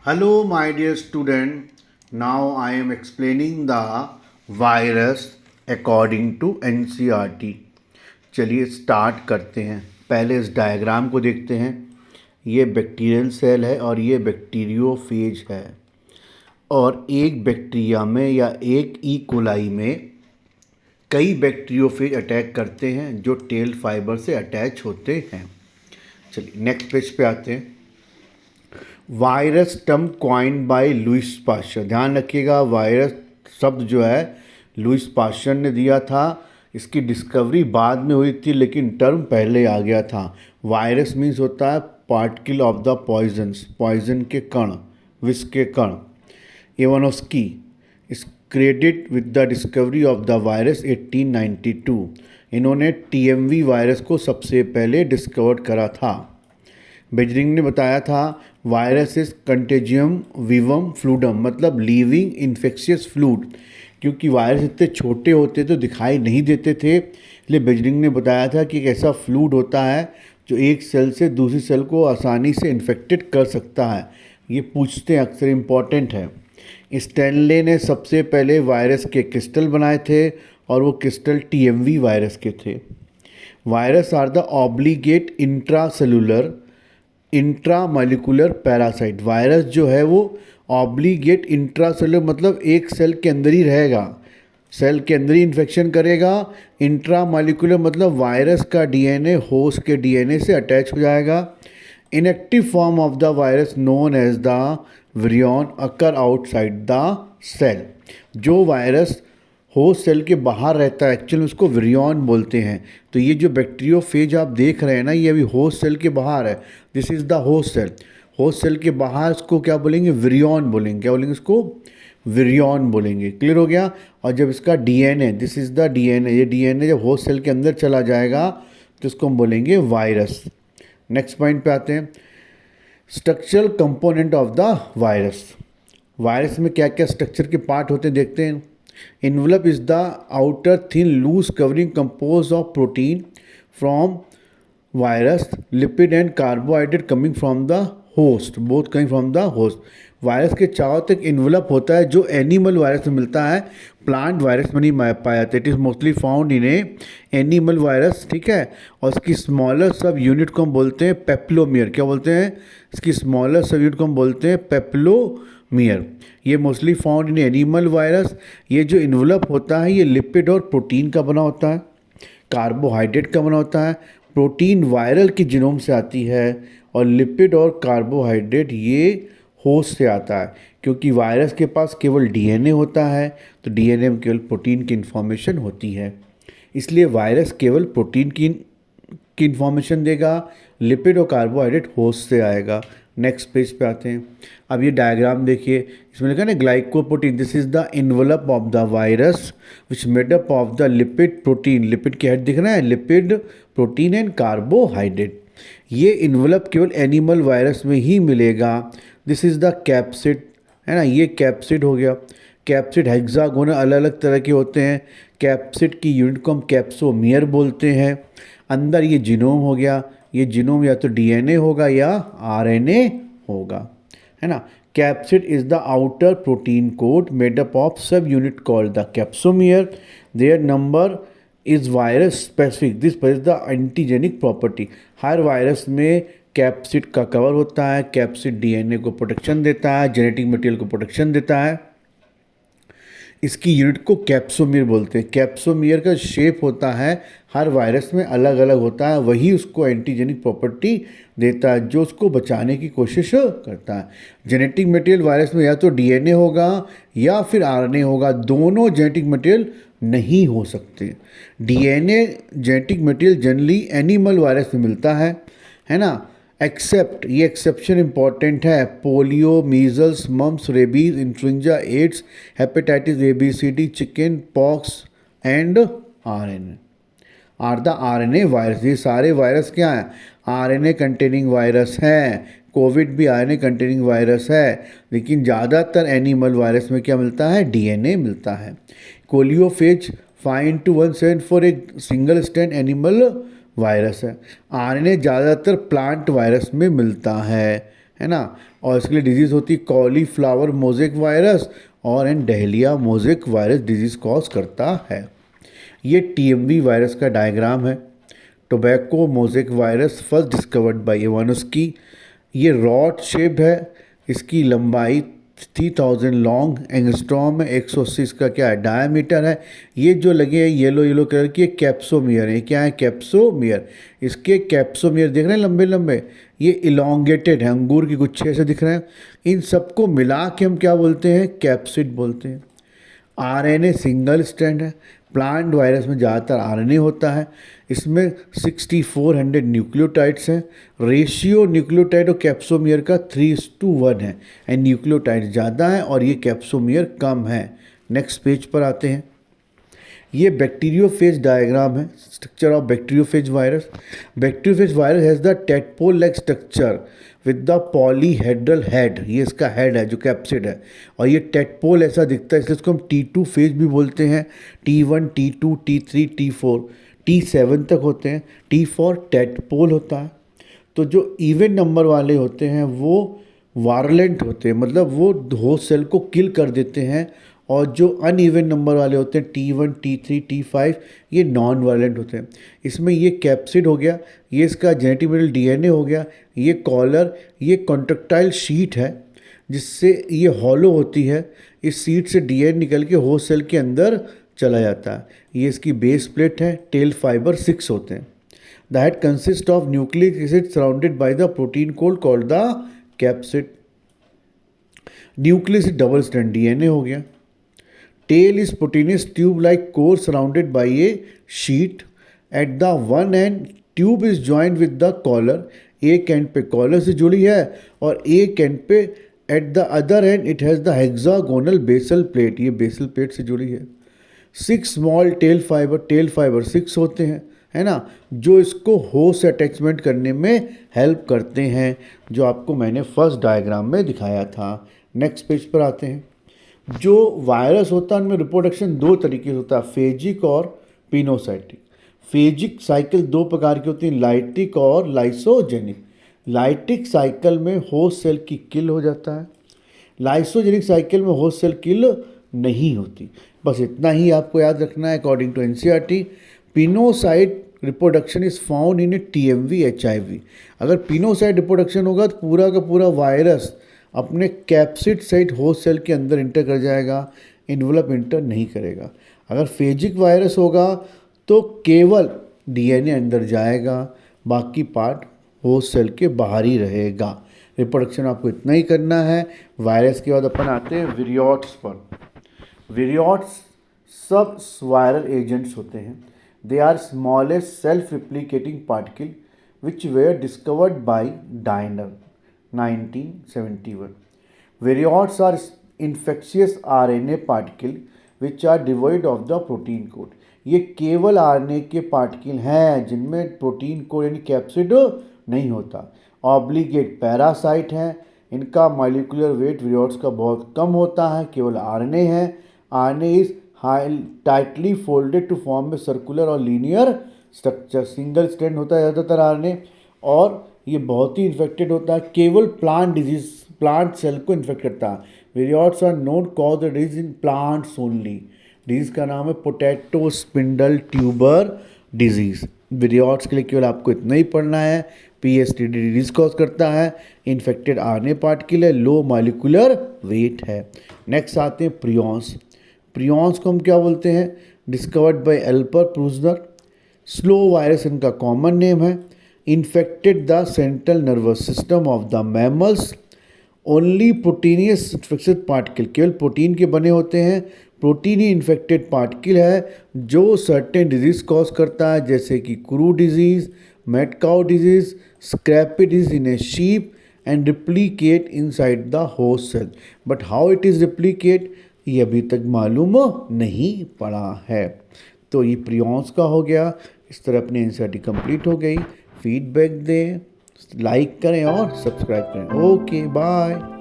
Hello, my dear student. Now I am explaining the virus according to NCERT. चलिए start करते हैं। पहले इस डायग्राम को देखते हैं। ये बैक्टीरियल सेल है और ये बैक्टीरियोफेज है। और एक बैक्टीरिया में या एक ई कोलाई में कई बैक्टीरियोफेज अटैक करते हैं जो टेल फाइबर से अटैच होते हैं। चलिए नेक्स्ट पेज पे आते हैं। Virus term coined by Louis Pasteur. ध्यान रखिएगा, वायरस शब्द जो है लुईस पास्चर ने दिया था। इसकी डिस्कवरी बाद में हुई थी लेकिन टर्म पहले आ गया था। वायरस मीन्स होता है particle of the poisons, poison के कण, विष के कण। Ivanowski is credit with the discovery of the virus 1892। इन्होंने टीएमवी वायरस को सबसे पहले डिस्कवर करा था। बेजरिंग ने बताया था वायरस इज कंटेजियम विवम फ्लूडम, मतलब लिविंग इन्फेक्शियस फ्लूड। क्योंकि वायरस इतने छोटे होते तो दिखाई नहीं देते थे, इसलिए बेजरिंग ने बताया था कि एक ऐसा फ्लूड होता है जो एक सेल से दूसरी सेल को आसानी से इन्फेक्टेड कर सकता है। ये पूछते हैं, अक्सर इम्पॉर्टेंट है। स्टैनले ने सबसे पहले वायरस के क्रिस्टल बनाए थे और वो क्रिस्टल टीएमवी वायरस के थे। Virus are the obligate intracellular intramolecular parasite. Virus जो है वो ऑब्लिगेट इंट्रासेलुलर मतलब एक सेल के अंदर ही रहेगा, सेल के अंदर ही इन्फेक्शन करेगा। इंट्रामोलिकुलर मतलब वायरस का डीएनए होस्ट के डीएनए से अटैच हो जाएगा। Inactive form of the virus known as the virion occur outside the cell. जो वायरस होस्ट सेल के बाहर रहता है एक्चुअली उसको विरियन बोलते हैं। तो ये जो बैक्टीरियोफेज आप देख रहे हैं ना, ये अभी होस्ट सेल के बाहर है। This is the host cell. Host cell के बाहर इसको क्या बोलेंगे? विरियन बोलेंगे। क्या बोलेंगे इसको? विरियन बोलेंगे। क्लियर हो गया। और जब इसका DNA, this is the DNA, ये डीएनए जब होस्ट सेल के अंदर चला जाएगा तो इसको हम बोलेंगे वायरस। नेक्स्ट पॉइंट पे आते हैं। Structural component of the virus. Virus में क्या क्या स्ट्रक्चर के पार्ट होते हैं देखते हैं। Envelope is the outer thin loose covering composed of protein from virus, lipid and carbohydrate coming from the host, both coming from the host. Virus के चारों तक इन्वेलप होता है जो एनिमल वायरस में मिलता है, प्लांट वायरस में नहीं पाया जाता। It is mostly found in animal virus, ठीक है। और इसकी स्मॉलर सब यूनिट को हम बोलते हैं पेप्लोमियर। क्या बोलते हैं? इसकी स्मॉलर सब यूनिट को हम बोलते हैं पेप्लोमियर। ये mostly found in animal virus. ये जो इन्वेलप होता है ये लिपिड और प्रोटीन का बना होता है, कार्बोहाइड्रेट का बना होता है। प्रोटीन वायरल की जीनोम से आती है और लिपिड और कार्बोहाइड्रेट ये होस्ट से आता है। क्योंकि वायरस के पास केवल डीएनए होता है तो डीएनए में केवल प्रोटीन की इन्फॉर्मेशन होती है, इसलिए वायरस केवल प्रोटीन की इन्फॉर्मेशन देगा, लिपिड और कार्बोहाइड्रेट होस्ट से आएगा। नेक्स्ट पेज पे आते हैं। अब ये डायग्राम देखिए, इसमें लिखा है ना glycoprotein. This is the envelope of the virus which made up of the lipid protein. Lipid के हेड दिख रहा है, लिपिड प्रोटीन एंड कार्बोहाइड्रेट। ये इन्वेलप केवल एनिमल वायरस में ही मिलेगा। दिस इज द कैप्सिड, है ना, ये कैप्सिड हो गया। कैप्सिड हेक्सागोनल अलग अलग तरह के होते हैं। कैप्सिड की यूनिट को हम कैप्सोमियर बोलते हैं। अंदर ये जीनोम हो गया। ये जीनोम या तो डीएनए होगा या आरएनए होगा, है ना। Capsid is the outer protein code made up of subunit called the capsomere. Their number is virus specific. This is the antigenic property. हर वायरस में कैप्सिड का कवर होता है। कैप्सिड डीएनए को प्रोटेक्शन देता है, जेनेटिक मटेरियल को protection देता है। इसकी यूनिट को कैप्सोमियर बोलते हैं। कैप्सोमियर का शेप होता है हर वायरस में अलग अलग होता है, वही उसको एंटीजेनिक प्रॉपर्टी देता है जो उसको बचाने की कोशिश करता है। जेनेटिक मटेरियल वायरस में या तो डीएनए होगा या फिर आरएनए होगा, दोनों जेनेटिक मटेरियल नहीं हो सकते। DNA genetic material generally animal virus में मिलता है ना। एक्सेप्ट, ये एक्सेप्शन इंपॉर्टेंट है, polio, measles, mumps, rabies, influenza, AIDS, hepatitis A B C D, chickenpox and RNA are the RNA virus. ये सारे वायरस क्या हैं? आरएनए कंटेनिंग वायरस हैं। कोविड भी आरएनए कंटेनिंग वायरस है, लेकिन ज़्यादातर एनिमल वायरस में क्या मिलता है? डीएनए मिलता है। कोलियोफेज 5:174 एक सिंगल स्ट्रैंड एनिमल वायरस है। आरएनए ज़्यादातर प्लांट वायरस में मिलता है ना। और इसके लिए डिजीज़ होती है कॉलीफ्लावर मोज़ेक वायरस और and dahlia mosaic virus disease cause करता है। ये TMV वायरस का डायग्राम है। Tobacco mosaic virus first discovered by Ivanovsky. ये रॉड शेप्ड है, इसकी लंबाई 3000 लॉन्ग एंगस्ट्रॉम है, 180 इसका क्या है डायमीटर है। ये जो लगे हैं येलो येलो कलर की कैप्सोमियर है। क्या है कैप्सोमियर? इसके कैप्सोमियर देख रहे हैं लंबे लंबे, ये इलोंगेटेड है, अंगूर की गुच्छे से दिख रहे हैं। इन सबको मिला के हम क्या बोलते हैं? कैप्सिड बोलते हैं। RNA सिंगल स्ट्रैंड है। प्लांट वायरस में ज़्यादातर RNA होता है। इसमें 6400 न्यूक्लियोटाइड्स हैं। रेशियो न्यूक्लियोटाइड और कैप्सोमियर का 3:1 है एंड न्यूक्लियोटाइड ज़्यादा है और ये कैप्सोमियर कम है। नेक्स्ट पेज पर आते हैं। ये बैक्टीरियोफेज डायग्राम है, structure of bacteriophage virus. Bacteriophage virus has the tadpole like structure with the polyhedral head. ये इसका हेड है जो कैप्सिड है और ये टेडपोल ऐसा दिखता है, इसलिए इसको हम T2 फेज भी बोलते हैं। T1, T2, T3, T4, T7 तक होते हैं। T4 टेडपोल होता है। तो जो इवन नंबर वाले होते हैं वो वायलेंट होते हैं, मतलब वो होस्ट सेल को किल कर देते हैं, और जो अनइवन नंबर वाले होते हैं T1, T3, T5 ये नॉन वायलेंट होते हैं। इसमें ये कैप्सिड हो गया, ये इसका जेनेटिक मटेरियल DNA हो गया, ये कॉलर, ये कॉन्ट्रैक्टाइल शीट है जिससे ये हॉलो होती है। इस शीट से DNA निकल के होस्ट सेल के अंदर चला जाता है। ये इसकी बेस प्लेट है, टेल फाइबर 6 होते हैं। The head consist of nucleic acid surrounded by the protein called the capsid. Nucleus double strand DNA हो गया। Tail is proteinous tube-like core surrounded by a sheet. At the one end, tube is joined with the collar. एक end पे collar से जुड़ी है और एक end पे at the other end it has the hexagonal basal plate. ये basal plate से जुड़ी है। 6 स्मॉल टेल फाइबर 6 होते हैं, है ना, जो इसको होस्ट से अटैचमेंट करने में हेल्प करते हैं, जो आपको मैंने फर्स्ट डायग्राम में दिखाया था। नेक्स्ट पेज पर आते हैं। जो वायरस होता है उनमें रिप्रोडक्शन 2 तरीके से होता है, फेजिक और पिनोसाइटिक। फेजिक साइकिल 2 प्रकार की होती है, लाइटिक और लाइसोजेनिक। लाइटिक साइकिल में होस्ट सेल की किल हो जाता है, लाइसोजेनिक साइकिल में होस्ट सेल किल नहीं होती। बस इतना ही आपको याद रखना है according to NCERT। Pinocyte reproduction is found in TMV HIV। अगर पिनोसाइट रिप्रोडक्शन होगा तो पूरा का पूरा वायरस अपने कैप्सिड साइट होस्ट सेल के अंदर इंटर कर जाएगा, इन्वेलप इंटर नहीं करेगा। अगर फेजिक वायरस होगा तो केवल DNA अंदर जाएगा, बाकी पार्ट होस्ट सेल के बाहर ही रहेगा। रिप्रोडक्शन आपको इतना ही करना है। वायरस के बाद अपन आते हैं विरियोट्स पर। विरियोट्स सब वायरल एजेंट्स होते हैं। They are smallest self replicating particle which were discovered by Diener 1971. Virions are infectious RNA particle which are devoid of the protein code. ये केवल RNA के पार्टिकल हैं जिनमें प्रोटीन कोड यानी कैप्सिड नहीं होता। ऑब्लिगेट पैरासाइट हैं, इनका मॉलिक्यूलर वेट विरियोट्स का बहुत कम होता है, केवल RNA है। RNA is tightly folded to form में सर्कुलर और लीनियर स्ट्रक्चर। सिंगल स्ट्रैंड होता है ज़्यादातर RNA और ये बहुत ही इन्फेक्टेड होता है, केवल प्लांट डिजीज प्लांट सेल को इन्फेक्ट करता है। Viroids are known cause the disease in plants only. Disease का नाम है potato spindle tuber disease. Viroids के लिए केवल आपको इतना ही पढ़ना है। PSTD डिजीज कॉज करता है, इन्फेक्टेड RNA पार्टिकल है, लो मॉलिक्यूलर वेट है। नेक्स्ट आते हैं प्रियॉन्स। प्रियॉन्स को हम क्या बोलते हैं? Discovered by Alper Prusiner. Slow virus इनका कॉमन नेम है। infected the central nervous system of the mammals. Only proteinous infected particle, केवल प्रोटीन के बने होते हैं। प्रोटीन ही इन्फेक्टेड पार्टिकल है जो सर्टेन डिजीज कॉज करता है, जैसे कि kuru disease, mad cow disease, scrapie disease in a sheep and replicate inside the host cell. But how it is replicate ये अभी तक मालूम नहीं पड़ा है। तो ये प्रियॉन्स का हो गया। इस तरह अपनी NCERT कंप्लीट हो गई। फीडबैक दें, लाइक करें और सब्सक्राइब करें। Okay bye.